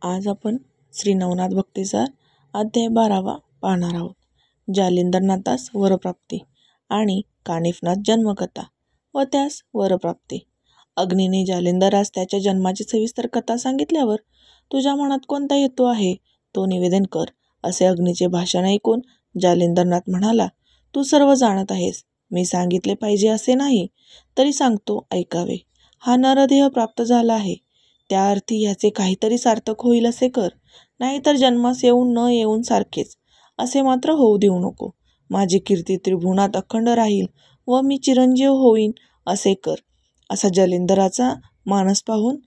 आज आपण श्री नवनाथ भक्तीचा अध्याय 12 पाहणार आहोत. जालिंदरनाथास वरप्राप्ती आणि कानिफनाथ जन्मकथा व त्यास वरप्राप्ती. अग्नीने जालिंदरास त्याच्या जन्माची सविस्तर कथा सांगितल्यावर, तुझ्या मनात कोणता हेतू आहे तो निवेदन कर, असे अग्नीचे भाषण ऐकून जालिंदरनाथ म्हणाला, तू सर्व जाणत आहेस. मी सांगितले पाहिजे असे नाही, तरी सांगतो, ऐकावे. हा नरदेह प्राप्त झाला आहे, त्या अर्थी ह्याचे काहीतरी सार्थक होईल असे कर, नाहीतर जन्मास येऊन न येऊन सारखेच, असे मात्र होऊ देऊ नको. माझी कीर्ती त्रिभुवनात अखंड राहील व मी चिरंजीव होईन असे कर. असा जालिंदराचा मानस पाहून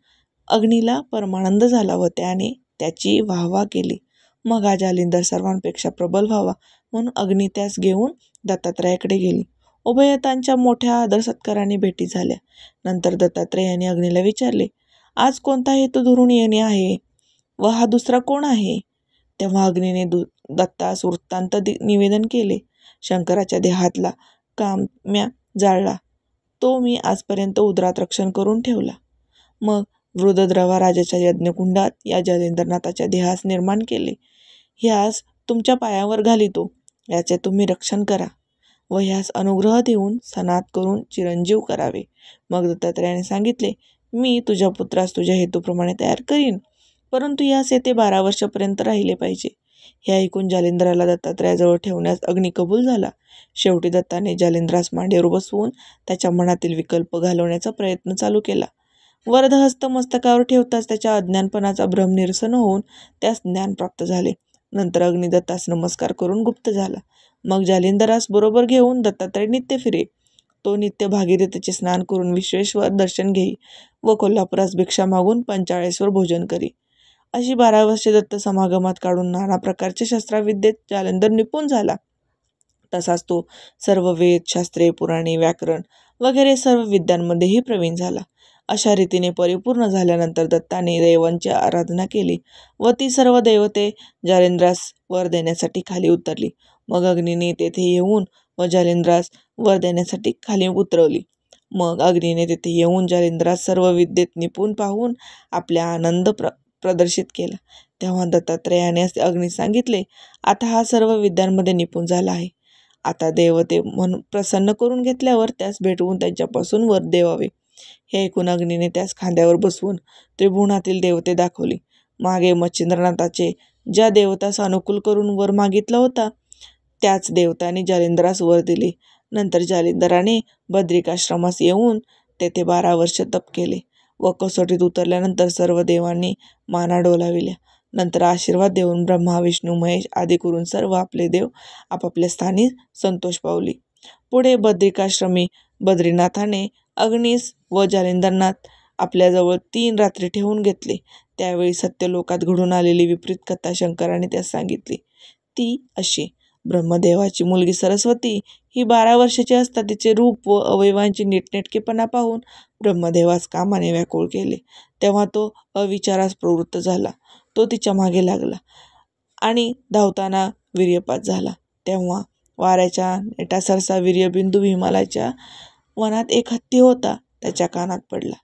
अग्नीला परमानंद झाला व त्याने त्याची वाहवा केली. मग हा जालिंदर सर्वांपेक्षा प्रबल व्हावा म्हणून अग्नी त्यास घेऊन दत्तात्रयाकडे गेली. उभयतांच्या मोठ्या आदर सत्काराने भेटी झाल्या. नंतर दत्तात्रयाने अग्नीला विचारले, आज कोणता हेतू धरून येणे आहे व हा दुसरा कोण आहे? तेव्हा अग्नीने दत्तास वृत्तांत निवेदन केले. शंकराच्या देहातला काम्या जाळला, तो मी आजपर्यंत उदरात रक्षण करून ठेवला. मग वृद्धद्रवा राजाच्या यज्ञकुंडात या जालिंदरनाथाच्या देहास निर्माण केले. ह्यास तुमच्या पायावर घालितो, याचे तुम्ही रक्षण करा व ह्यास अनुग्रह देऊन सनात करून चिरंजीव करावे. मग दत्तात्रयाने सांगितले, मी तुझ्या पुत्रास तुझ्या हेतूप्रमाणे तयार करीन, परंतु यास येथे 12 वर्षापर्यंत राहिले पाहिजे. हे ऐकून जालिंदराला दत्तात्रयाजवळ ठेवण्यास अग्नी कबूल झाला. शेवटी दत्ताने जालिंदरास मांडीवर बसवून त्याच्या मनातील विकल्प घालवण्याचा प्रयत्न चालू केला. वरदहस्त मस्तकावर ठेवताच त्याच्या अज्ञानपणाचा भ्रम निरसन होऊन त्यास ज्ञान प्राप्त झाले. नंतर अग्नी दत्तास नमस्कार करून गुप्त झाला. मग जालिंदरास बरोबर घेऊन दत्तात्रय नित्य फिरे. तो नित्य भागीरथीचे स्नान करून विश्वेश्वर दर्शन घेई व कोल्हापुरास भिक्षा मागून पंचाळेश्वर भोजन करी. अशी 12 वर्षे दत्त समागमात काढून नाना प्रकारचे शस्त्राविद्येत जालिंदर निपुण झाला. तसाच तो सर्व वेद, शास्त्रे, पुराणे, व्याकरण वगैरे सर्व विद्यांमध्येही प्रवीण झाला. अशा रीतीने परिपूर्ण झाल्यानंतर दत्ताने देवांची आराधना केली व ती सर्व दैवते जालिंदरास वर देण्यासाठी खाली उतरली. मग अग्नीने तेथे येऊन व जालिंदरास वर देण्यासाठी खाली उतरवली. मग अग्नीने तेथे येऊन जालिंदरास सर्व विद्येत निपुण पाहून आपला आनंद प्रदर्शित केला. तेव्हा दत्तात्रयाने अग्नीस सांगितले, आता हा सर्व विद्यांमध्ये निपुण झाला आहे. आता देवते म्हणून प्रसन्न करून घेतल्यावर त्यास भेटवून त्यांच्यापासून वर देवावे. हे ऐकून अग्नीने त्यास खांद्यावर बसवून त्रिभुवनातील देवते दाखवली. मागे मच्छिंद्रनाथाचे ज्या देवतास अनुकूल करून वर मागितला होता, त्याच देवतांनी जालिंदरास वर दिले. नंतर जालिंदराने बद्रिकाश्रमास येऊन तेथे 12 वर्ष तप केले व कसोटीत उतरल्यानंतर सर्व देवांनी माना डोलाविल्या. नंतर आशीर्वाद देऊन ब्रह्मा, विष्णू, महेश आदी करून सर्व आपले देव आपापल्या स्थानी संतोष पावली. पुढे बद्रिकाश्रमी बद्रीनाथाने अग्नीस व जालिंदरनाथ आपल्याजवळ 3 रात्री ठेवून घेतले. त्यावेळी सत्यलोकात घडून आलेली विपरीत कथा शंकराने त्यास सांगितली. ती अशी: ब्रह्मदेवाची मुलगी सरस्वती ही 12 वर्षाची असता तिचे रूप व अवयवांची नीटनेटकेपणा पाहून ब्रह्मदेवास कामाने व्याकुळ केले. तेव्हा तो अविचारास प्रवृत्त झाला. तो तिच्या मागे लागला आणि धावताना वीर्यपात झाला. तेव्हा वाऱ्याच्या नेटासरसा वीर्यबिंदू हिमालयाच्या वनात एक हत्ती होता, त्याच्या कानात पडला.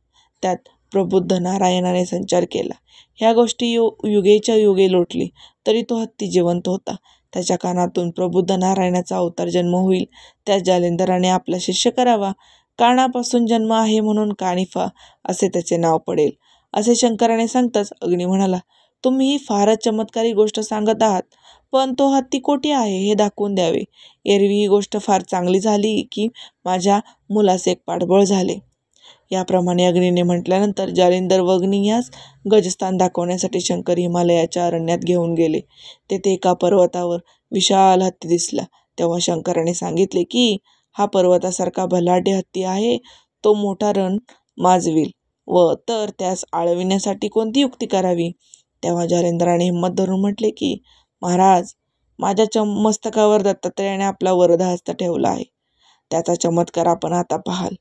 त्यात प्रबुद्ध नारायणाने संचार केला. ह्या गोष्टी युगेच्या युगे लोटली तरी तो हत्ती जिवंत होता. त्याच्या कानातून प्रबुद्ध नारायणाचा अवतार जन्म होईल, त्यास जालिंदराने आपला शिष्य करावा. कानापासून जन्म आहे म्हणून कानिफा असे त्याचे नाव पडेल, असे शंकराने सांगताच अग्नी म्हणाला, तुम्ही ही फारच चमत्कारी गोष्ट सांगत आहात, पण तो हत्ती कोठी आहे हे दाखवून द्यावे. एरवी ही गोष्ट फार चांगली झाली की माझ्या मुलास एक पाठबळ झाले. याप्रमाणे अग्नीने म्हटल्यानंतर जालिंदर व अग्नी यास गजस्थान दाखवण्यासाठी शंकर हिमालयाच्या अरण्यात घेऊन गेले. तेथे एका पर्वतावर विशाल हत्ती दिसला. तेव्हा शंकराने सांगितले की हा पर्वतासारखा बलाढ्य हत्ती आहे. तो मोठा रण माजविल व तर त्यास आळविण्यासाठी कोणती युक्ती करावी. तेव्हा जालिंदराने हिंमत धरून म्हटले की महाराज, माझ्या मस्तकावर दत्तात्रयाने आपला वरदहस्त ठेवला आहे. त्याचा चमत्कार आपण आता पाहाल.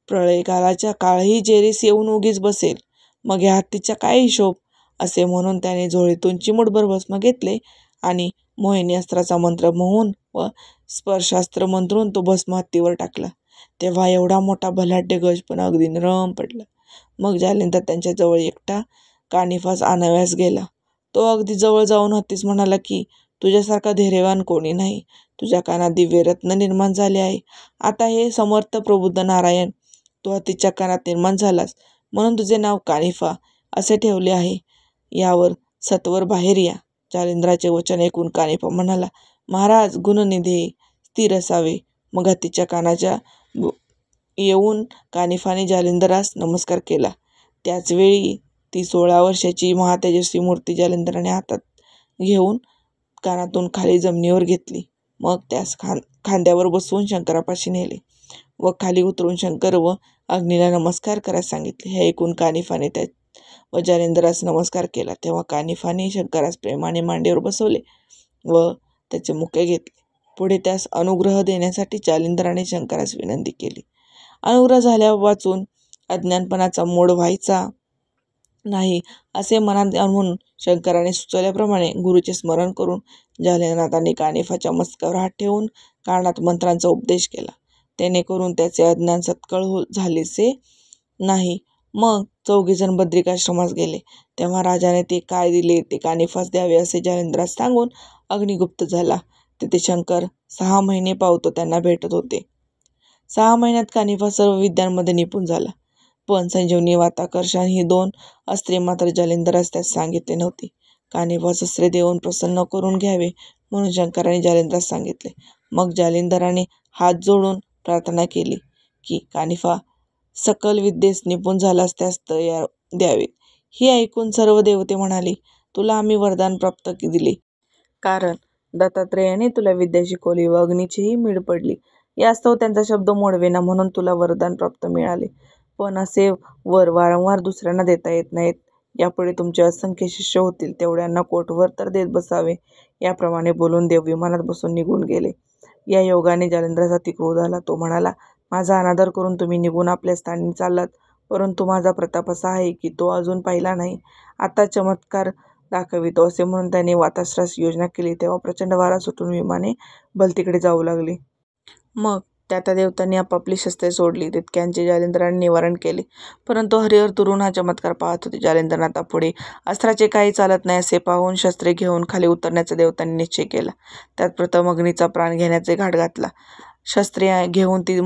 प्रळयकालाच्या काळही जेरीस येऊन उगीच बसेल. मग या हत्तीचा काय हिशोब, असे म्हणून त्याने झोळीतून चिमूटभर भस्म घेतले आणि मोहिनी अस्त्राचा मंत्र मोहून व स्पर्शास्त्र मंत्रून तो भस्म हत्तीवर टाकला. तेव्हा एवढा मोठा बलाढ्य गज पण अगदी नरम पडला. मग जालिंदर त्यांच्याजवळ एकटा कानिफास आणाव्यास गेला. तो अगदी जवळ जाऊन हत्तीस म्हणाला की तुझ्यासारखा धैर्यवान कोणी नाही. तुझ्या कानात दिव्य रत्न निर्माण झाले आहे. आता हे समर्थ प्रबुद्ध नारायण, तू हत्तीच्या कानात निर्माण झालास म्हणून तुझे नाव कानिफा असे ठेवले आहे. यावर सत्वर बाहेर या. जालिंदराचे वचन ऐकून कानिफा म्हणाला, महाराज गुणनिधी स्थिर असावे. मग हत्तीच्या कानाच्या येऊन कानिफाने जालिंदरास नमस्कार केला. त्याचवेळी ती 16 वर्षाची महातेजस्वी मूर्ती जालिंदराने हातात घेऊन कानातून खाली जमिनीवर घेतली. मग त्यास खांद्यावर बसवून शंकरापाशी नेले व खाली उतरून शंकर व अग्नीला नमस्कार करायला सांगितले. हे ऐकून कानिफाने त्या व जालिंदरास नमस्कार केला. तेव्हा कानिफाने शंकरास प्रेमाने मांडीवर बसवले व त्याचे मुके घेतले. पुढे त्यास अनुग्रह देण्यासाठी जालिंदराने शंकरास विनंती केली. अनुग्रह झाल्या वाचून अज्ञानपणाचा मोड व्हायचा नाही असे मनात आणून शंकराने सुचवल्याप्रमाणे गुरुचे स्मरण करून जालिंदरनाथांनी कानिफाच्या मस्तकावर हात ठेवून कानात मंत्रांचा उपदेश केला. तेणेकरून त्याचे अज्ञान सत्कळ झालेसे नाही. मग 4 जण बद्रिकाश्रमास गेले. तेव्हा राजाने ते काय दिले ते कानिफास द्यावे असे जालिंदरास सांगून अग्निगुप्त झाला. तेथे शंकर 6 महिने पावतो त्यांना भेटत होते. 6 महिन्यात कानिफा सर्व विद्यांमध्ये निपुण झाला. पण संजीवनी वाताकर्षण ही 2 अस्त्रे मात्र जालिंदरास त्यास सांगितले नव्हती. कानिफास अस्त्रे देऊन प्रसन्न करून घ्यावे म्हणून शंकराने जालिंदरास सांगितले. मग जालिंदराने हात जोडून प्रार्थना केली की कानिफा सकल विद्येस निपुण झालास त्यास द्यावेत. ही ऐकून सर्व देवते म्हणाले, तुला आम्ही वरदान प्राप्त दिले, कारण दत्तात्रेयाने तुला विद्या शिकवली व अग्नीचीही मीड पडली. यास्तव त्यांचा शब्द मोडवेना म्हणून तुला वरदान प्राप्त मिळाले. पण असे वर वारंवार दुसऱ्यांना देता येत नाहीत. यापुढे तुमचे असंख्य शिष्य होतील तेवढ्यांना कोटवर तर देत बसावे. याप्रमाणे बोलून देव विमानात बसून निघून गेले. या योगाने जालिंदरास अति क्रोध आला. तो म्हणाला, माझा अनादर करून तुम्ही निघून आपल्या स्थानी चाललात, परंतु माझा प्रताप असा आहे की तो अजून पाहिला नाही. आता चमत्कार दाखवितो असे म्हणून त्याने वाताश्रास योजना केली. तेव्हा प्रचंड वारा सुटून विमाने भलतीकडे जाऊ लागली. मग त्या देवतांनी आपापली शस्त्रे सोडली. तितक्यांचे जालिंदराने निवारण केले. परंतु हरिहर दुरून हा चमत्कार पाहत होते. जालिंदरनाथापुढे अस्त्राचे काही चालत नाही असे पाहून शस्त्रे घेऊन खाली उतरण्याचा देवतांनी निश्चय केला. त्यात प्रथम अग्नीचा प्राण घेण्याचे घाट घातला. शस्त्रे घेऊन ती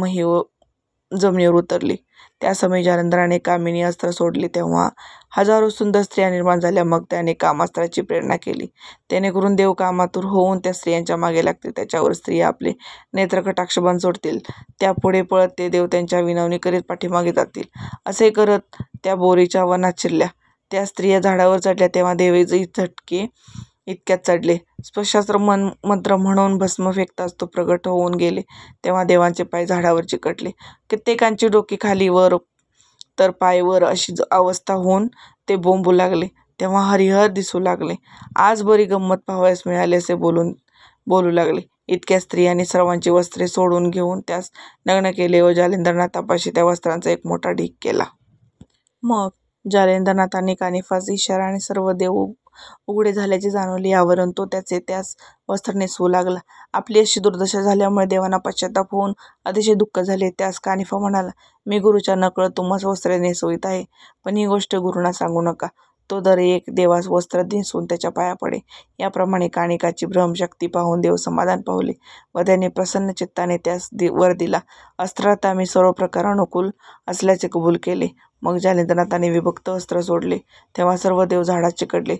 जमिनीवर उतरली. त्या समयी जालिंदराने कामिनी अस्त्र सोडले. तेव्हा हजारो सुंदर स्त्रिया निर्माण झाल्या. मग त्याने कामास्त्राची प्रेरणा केली. तेणेकरून देव कामातुर होऊन त्या स्त्रियांच्या मागे लागतील. त्याच्यावर स्त्रिया आपले नेत्रकटाक्ष बाण सोडतील. त्यापुढे पळत ते देव त्यांच्या विनवणी करीत पाठीमागे जातील. असे करत त्या बोरीच्या वनात शिरल्या. त्या स्त्रिया झाडावर चढल्या तेव्हा देवही झटके इतक्यात चढले. स्पशास्त्र मंत्र म्हणून भस्म फेकताच तो प्रगट होऊन गेले. तेव्हा देवांचे पाय झाडावर चिकटले. कित्येकांची डोकी खाली वर तर पाय वर अशी अवस्था होऊन ते बोंबू लागले. तेव्हा हरिहर दिसू लागले. आज बरी गंमत पाहावयास मिळाली असे बोलू लागले. इतक्या स्त्रियांनी सर्वांची वस्त्रे सोडून घेऊन त्यास नग्न केले व जालिंदरनाथापाशी त्या वस्त्रांचा एक मोठा ढीग केला. मग जालिंदरनाथांनी कानिफास इशाराने सर्व देव उघडे झाल्याचे जाणवले. यावरून तो त्यास वस्त्र नेसवू लागला. आपली अशी दुर्दशा झाल्यामुळे देवांना पश्चाताप होऊन अतिशय दुःख झाले. त्यास कानिफा म्हणाला, मी गुरुच्या नकळत तुम्हास वस्त्रे नेसवीत आहे, पण ही गोष्ट गुरुंना सांगू नका. तो दर एक देवास वस्त्र नेसवून त्याच्या पाया पडे. याप्रमाणे कानिकाची भ्रमशक्ती पाहून देव समाधान पावले व त्याने प्रसन्न चित्ताने त्यास वर दिला. अस्त्रात आम्ही सर्व प्रकार अनुकूल असल्याचे कबूल केले. मग जालिंदरनाथांनी विभक्त अस्त्र सोडले. तेव्हा सर्व देव झाडात चिकटले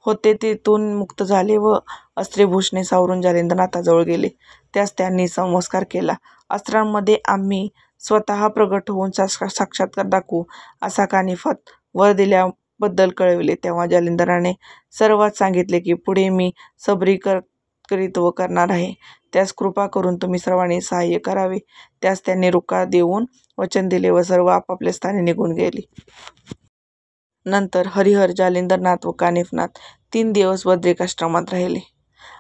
होते तेथून मुक्त झाले व अस्त्रेभूषणे सावरून जालिंदरनाथाजवळ गेले. त्यास त्यांनी नमस्कार केला. अस्त्रांमध्ये आम्ही स्वतः प्रगट होऊन साक्षात्कार दाखवू असा कानिफात वर दिल्याबद्दल कळविले. तेव्हा जालिंदराने सर्वात सांगितले की पुढे मी सबरी करीत व करणार आहे. त्यास कृपा करून तुम्ही सर्वांनी सहाय्य करावे. त्यास त्यांनी रुका देऊन वचन दिले व सर्व आपापल्या स्थानी निघून गेली. नंतर हरिहर, जालिंदरनाथ व कानिफनाथ 3 दिवस बद्रिकाश्रमात राहिले.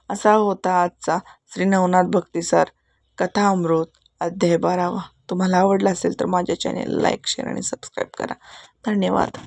असा होता आजचा श्री नवनाथ भक्तिसार कथामृत अध्याय 12वा. तुम्हाला आवडला असेल तर माझ्या चॅनेलला लाईक, शेअर आणि सबस्क्राईब करा. धन्यवाद.